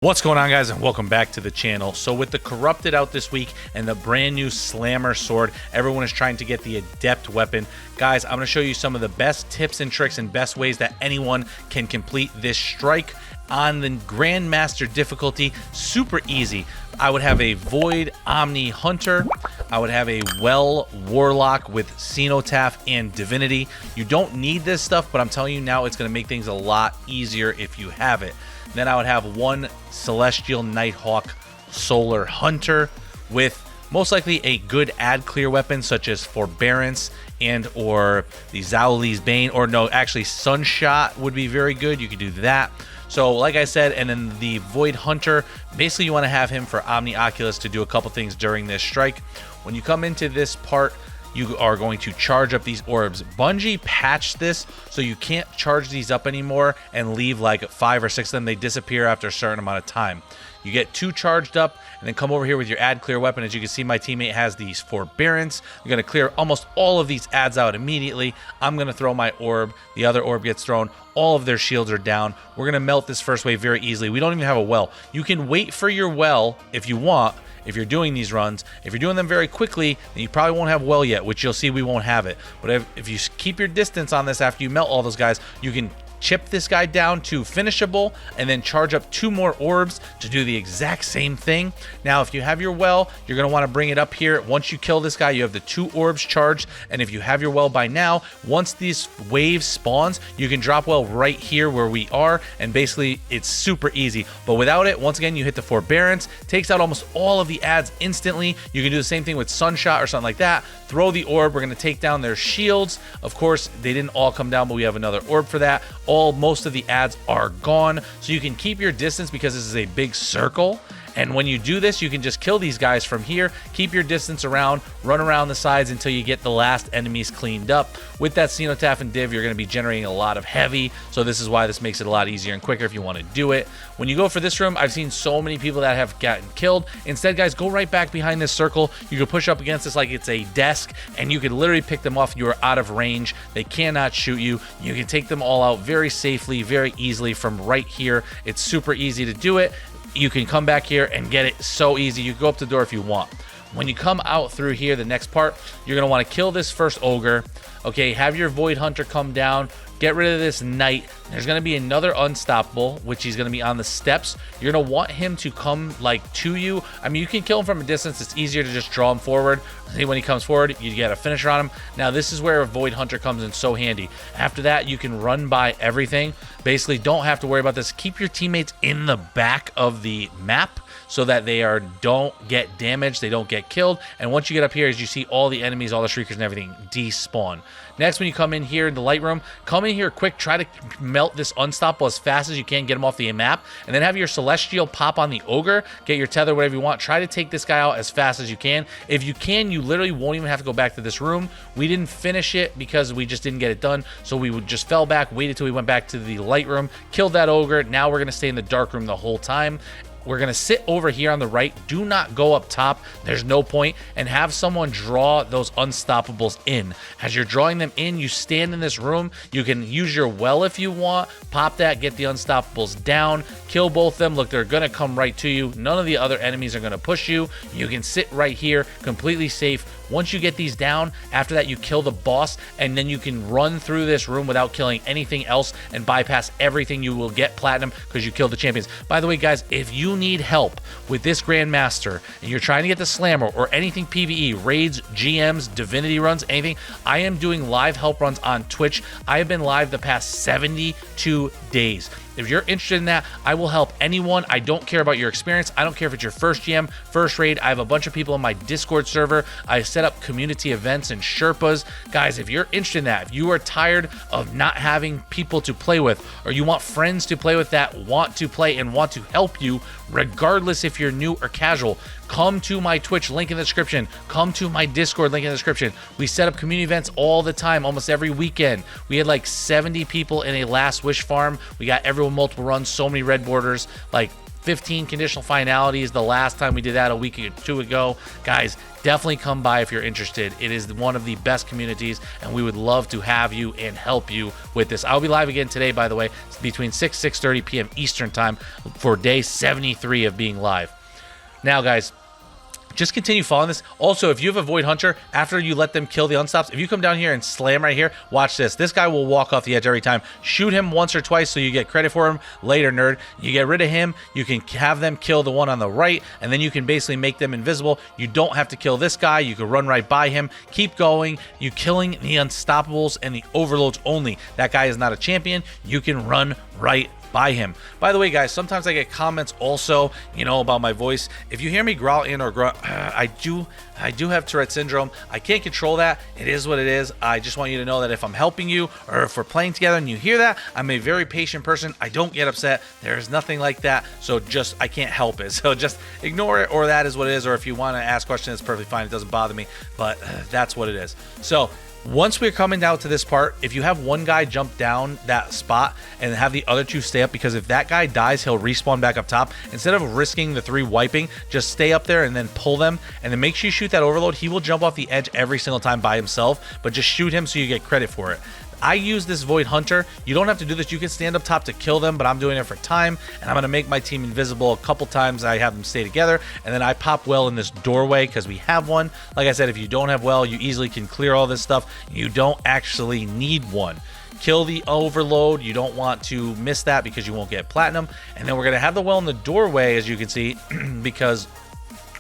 What's going on, guys, and welcome back to the channel. So with the Corrupted out this week and the brand new Slammer sword, everyone is trying to get the Adept weapon. Guys, I'm going to show you some of the best tips and tricks and best ways that anyone can complete this strike on the Grandmaster difficulty. Super easy. I would have a Void Omni Hunter. I would have a Well Warlock with Cenotaph and Divinity. You don't need this stuff, but I'm telling you now, it's going to make things a lot easier if you have it. Then I would have one Celestial Nighthawk Solar Hunter with most likely a good ad clear weapon such as Forbearance and or the Zauli's Bane, or no, actually Sunshot would be very good. You could do that. So like I said, and then the Void Hunter, basically you want to have him for Omni Oculus to do a couple things during this strike. When you come into this part, you are going to charge up these orbs. Bungie patched this so you can't charge these up anymore and leave like 5 or 6 of them. They disappear after a certain amount of time. You get 2 charged up and then come over here with your ad clear weapon. As you can see, my teammate has these Forbearance. You're going to clear almost all of these ads out immediately. I'm going to throw my orb. The other orb gets thrown. All of their shields are down. We're going to melt this first wave very easily. We don't even have a well. You can wait for your well if you want. If you're doing these runs, if you're doing them very quickly, then you probably won't have well yet, which you'll see we won't have it. But if you keep your distance on this after you melt all those guys, you can chip this guy down to finishable and then charge up 2 more orbs to do the exact same thing. Now, if you have your well, you're going to want to bring it up here. Once you kill this guy, you have the 2 orbs charged. And if you have your well by now, once these waves spawns, you can drop well right here where we are. And basically, it's super easy. But without it, once again, you hit the Forbearance, takes out almost all of the ads instantly. You can do the same thing with Sunshot or something like that. Throw the orb. We're going to take down their shields. Of course, they didn't all come down, but we have another orb for that. Most of the ads are gone, so you can keep your distance because this is a big circle. And when you do this, you can just kill these guys from here, keep your distance around, run around the sides until you get the last enemies cleaned up. With that Cenotaph and Div, you're going to be generating a lot of heavy, so this is why this makes it a lot easier and quicker if you want to do it. When you go for this room, I've seen so many people that have gotten killed. Instead, guys, go right back behind this circle. You can push up against this like it's a desk, and you can literally pick them off. You are out of range. They cannot shoot you. You can take them all out very safely, very easily from right here. It's super easy to do it. You can come back here and get it so easy. You can go up the door if you want. When you come out through here, the next part, you're going to want to kill this first ogre. Okay, have your Void Hunter come down. Get rid of this knight. There's going to be another unstoppable, which he's going to be on the steps. You're going to want him to come like to you. I mean, you can kill him from a distance. It's easier to just draw him forward. See, when he comes forward, you get a finisher on him. Now, this is where a Void Hunter comes in so handy. After that, you can run by everything. Basically, don't have to worry about this. Keep your teammates in the back of the map so that they don't get damaged, they don't get killed. And once you get up here, as you see all the enemies, all the shriekers and everything despawn. Next, when you come in here in the light room, come in here quick, try to melt this unstoppable as fast as you can, get him off the map, and then have your Celestial pop on the ogre, get your tether, whatever you want. Try to take this guy out as fast as you can. If you can, you literally won't even have to go back to this room. We didn't finish it because we just didn't get it done, so we just fell back, waited till we went back to the light room, killed that ogre. Now we're going to stay in the dark room the whole time. We're going to sit over here on the right. Do not go up top. There's no point. And have someone draw those unstoppables in. As you're drawing them in, you stand in this room. You can use your well if you want. Pop that. Get the unstoppables down. Kill both of them. Look, they're going to come right to you. None of the other enemies are going to push you. You can sit right here completely safe. Once you get these down, after that, you kill the boss, and then you can run through this room without killing anything else and bypass everything. You will get platinum because you killed the champions. By the way, guys, if you need help with this Grandmaster and you're trying to get the Slammer or anything PvE, raids, GMs, Divinity runs, anything, I am doing live help runs on Twitch. I have been live the past 72 days. If you're interested in that, I will help anyone. I don't care about your experience. I don't care if it's your first GM, first raid. I have a bunch of people in my Discord server. I set up community events and Sherpas. Guys, if you're interested in that, if you are tired of not having people to play with, or you want friends to play with that want to play and want to help you, regardless if you're new or casual, come to my Twitch, link in the description. Come to my Discord, link in the description. We set up community events all the time, almost every weekend. We had like 70 people in a Last Wish farm. We got everyone multiple runs, so many red borders. Like, 15 conditional finalities the last time we did that a week or two ago. Guys, definitely come by if you're interested. It is one of the best communities, and we would love to have you and help you with this. I'll be live again today, by the way, between 6:30 p.m. Eastern time for day 73 of being live. Now, guys, just continue following this. Also, if you have a Void Hunter, after you let them kill the unstops, if you come down here and slam right here, watch this. This guy will walk off the edge every time. Shoot him once or twice so you get credit for him later, nerd. You get rid of him, you can have them kill the one on the right, and then you can basically make them invisible. You don't have to kill this guy. You can run right by him. Keep going. You killing the unstoppables and the overloads only. That guy is not a champion. You can run right by him. By the way, guys, sometimes I get comments also, about my voice. If you hear me growl in or growl, I do have Tourette Syndrome. I can't control that. It is what it is. I just want you to know that if I'm helping you or if we're playing together and you hear that, I'm a very patient person. I don't get upset. There's nothing like that. So I can't help it. So just ignore it, or that is what it is. Or if you want to ask questions, it's perfectly fine. It doesn't bother me, but that's what it is. So once we're coming down to this part, if you have one guy jump down that spot and have the other two stay up, because if that guy dies, he'll respawn back up top. Instead of risking the 3 wiping, just stay up there and then pull them, and then make sure you shoot that overload. He will jump off the edge every single time by himself, but just shoot him so you get credit for it. I use this Void Hunter. You don't have to do this. You can stand up top to kill them, but I'm doing it for time, and I'm going to make my team invisible a couple times. I have them stay together, and then I pop well in this doorway because we have one. Like I said, if you don't have well, you easily can clear all this stuff. You don't actually need one. Kill the overload. You don't want to miss that because you won't get platinum. And then we're going to have the well in the doorway, as you can see, because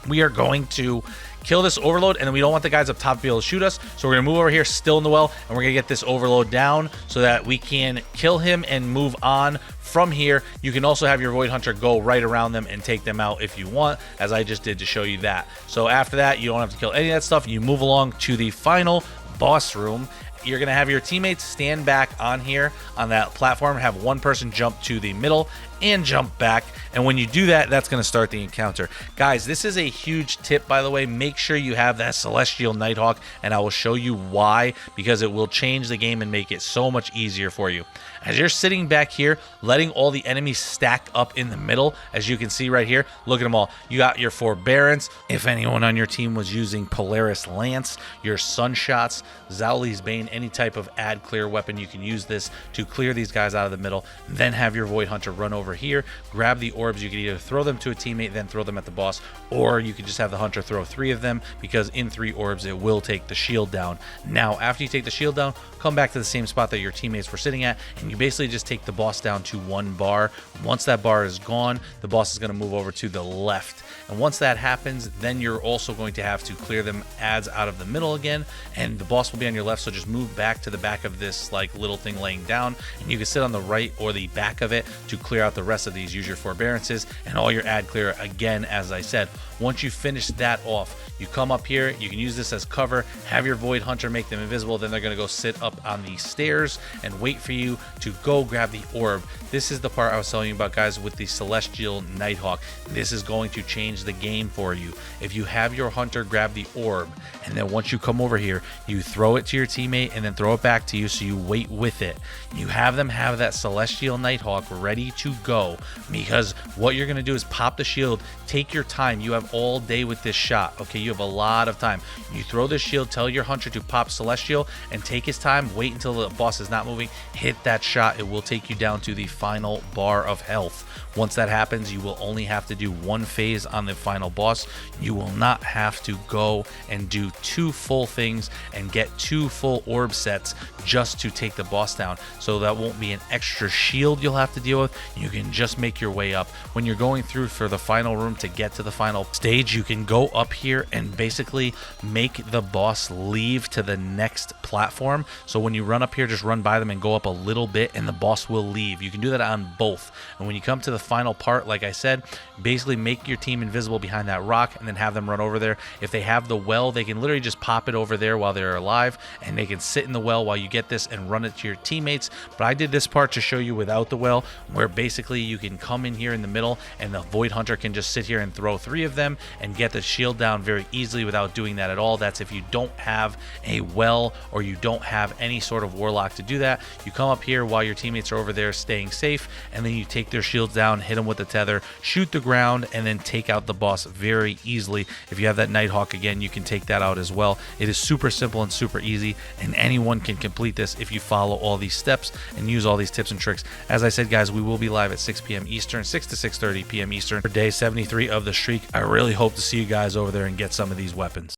we are going to kill this overload, and then we don't want the guys up top to be able to shoot us. So we're going to move over here still in the well, and we're going to get this overload down so that we can kill him and move on from here. You can also have your Void Hunter go right around them and take them out if you want, as I just did to show you that. So after that, you don't have to kill any of that stuff. You move along to the final boss room. You're going to have your teammates stand back on here on that platform, have one person jump to the middle and jump back, and when you do that, that's going to start the encounter. Guys, this is a huge tip, by the way. Make sure you have that Celestial Nighthawk, and I will show you why, because it will change the game and make it so much easier for you. As you're sitting back here, letting all the enemies stack up in the middle, as you can see right here, look at them all. You got your Forbearance, if anyone on your team was using Polaris Lance, your Sunshots, Zauli's Bane, any type of add clear weapon, you can use this to clear these guys out of the middle. Then have your Void Hunter run over here, grab the orbs. You can either throw them to a teammate, then throw them at the boss, or you can just have the Hunter throw 3 of them, because in 3 orbs it will take the shield down. Now, after you take the shield down, come back to the same spot that your teammates were sitting at, and you basically just take the boss down to 1 bar. Once that bar is gone, the boss is going to move over to the left. And once that happens, then you're also going to have to clear them adds out of the middle again, and the boss will be on your left. So just move back to the back of this little thing laying down, and you can sit on the right or the back of it to clear out the rest of these. Use your Forbearances and all your add clear again. As I said, once you finish that off, you come up here, you can use this as cover, have your Void Hunter make them invisible, then they're going to go sit up on the stairs and wait for you to go grab the orb. This is the part I was telling you about, guys, with the Celestial Nighthawk. This is going to change the game for you. If you have your Hunter grab the orb, and then once you come over here, you throw it to your teammate and then throw it back to you, so you wait with it. You have them have that Celestial Nighthawk ready to go, because what you're going to do is pop the shield. Take your time. You have all day with this shot. Okay, you have a lot of time. You throw the shield, tell your Hunter to pop Celestial and take his time. Wait until the boss is not moving. Hit that shot. It will take you down to the final bar of health. Once that happens, you will only have to do 1 phase on the final boss. You will not have to go and do 2 full things and get 2 full orb sets just to take the boss down. So that won't be an extra shield you'll have to deal with. You can just make your way up. When you're going through for the final room to get to the final stage, you can go up here and basically make the boss leave to the next platform. So when you run up here, just run by them and go up a little bit, and the boss will leave. You can do that on both. And when you come to the final part, like I said, basically make your team invisible behind that rock and then have them run over there. If they have the well, they can literally just pop it over there while they're alive, and they can sit in the well while you get this and run it to your teammates. But I did this part to show you without the well, where basically basically you can come in here in the middle and the Void Hunter can just sit here and throw 3 of them and get the shield down very easily without doing that at all. That's if you don't have a well or you don't have any sort of warlock to do that. You come up here while your teammates are over there staying safe, and then you take their shields down, hit them with the tether, shoot the ground, and then take out the boss very easily. If you have that Nighthawk again, you can take that out as well. It is super simple and super easy, and anyone can complete this if you follow all these steps and use all these tips and tricks. As I said, guys, we will be live at 6 p.m. Eastern, 6 to 6:30 p.m. Eastern for day 73 of the streak. I really hope to see you guys over there and get some of these weapons.